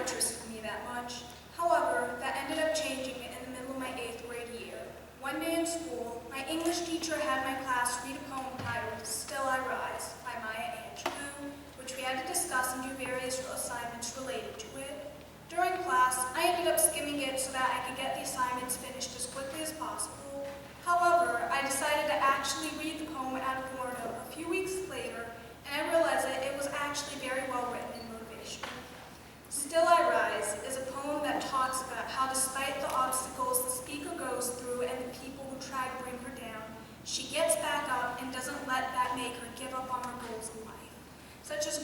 interested me that much. However, that ended up changing in the middle of my 8th grade year. One day in school, my English teacher had my class read a poem titled Still I Rise by Maya Angelou, which we had to discuss and do various assignments related to it. During class, I ended up skimming it so that I could get the assignments finished as quickly as possible. However, I decided to actually read the poem out of order a few weeks later, and I realized that it was actually very well written and motivational. Still I Rise is a poem that talks about how despite the obstacles the speaker goes through and the people who try to bring her down, she gets back up and doesn't let that make her give up on her goals in life. Such as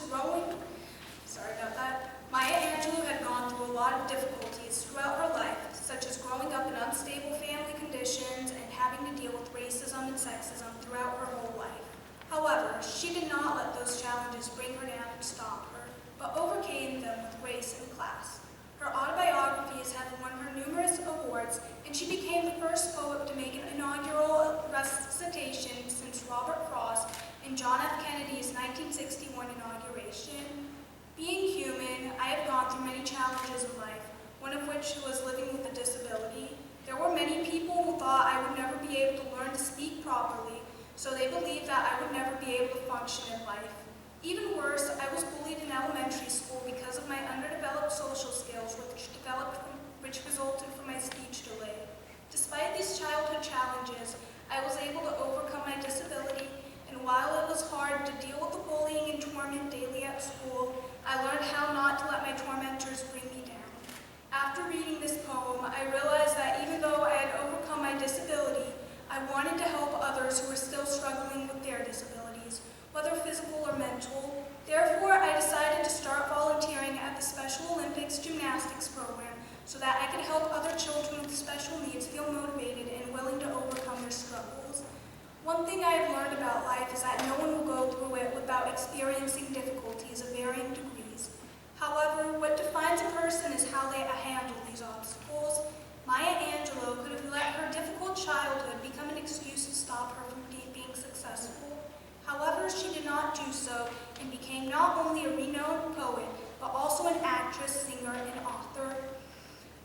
Maya Angelou had gone through a lot of difficulties throughout her life, such as growing up in unstable family conditions and having to deal with racism and sexism throughout her whole life. However, she did not let those challenges bring her down and stop her, but overcame them with grace and class. Her autobiographies have won her numerous awards, and she became the first poet to make an inaugural recitation since Robert Frost and John F. Kennedy's 1961 inauguration. Being human, I have gone through many challenges in life, one of which was living with a disability. There were many people who thought I would never be able to learn to speak properly, so they believed that I would never be able to function in life. Even worse, I was bullied in elementary school because of my underdeveloped social skills, which resulted from my speech delay. Despite these childhood challenges, I was able to overcome my disability, and while it was hard to deal with the bullying and torment daily at school, I learned how not to let my tormentors bring me down. After reading this poem, I realized that even though I had overcome my disability, I wanted to help others who were still struggling with their disabilities, whether physical or mental. Therefore, I decided to start volunteering at the Special Olympics gymnastics program so that I could help other children with special needs feel motivated and willing to overcome their struggles. One thing I have learned about life is that no one will go through it without experiencing difficulties of varying degrees. However, what defines a person is how they handle these obstacles. Maya Angelou could have let her difficult childhood become an excuse to stop her from being successful. However, she did not do so and became not only a renowned poet, but also an actress, singer, and author.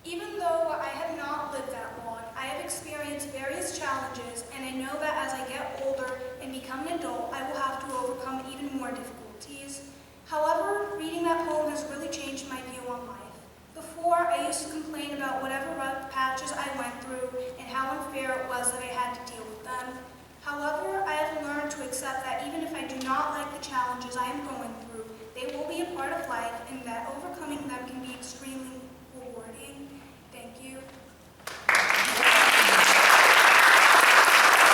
Even though I have not lived that long, I have experienced various challenges, and I know that as I get older and become an adult, I will have to overcome even more difficulties. However, reading that poem has really changed my view on life. Before, I used to complain about whatever rough patches I went through and how unfair it was that I had to deal with them. However, I have learned to accept that even if I do not like the challenges I am going through, they will be a part of life,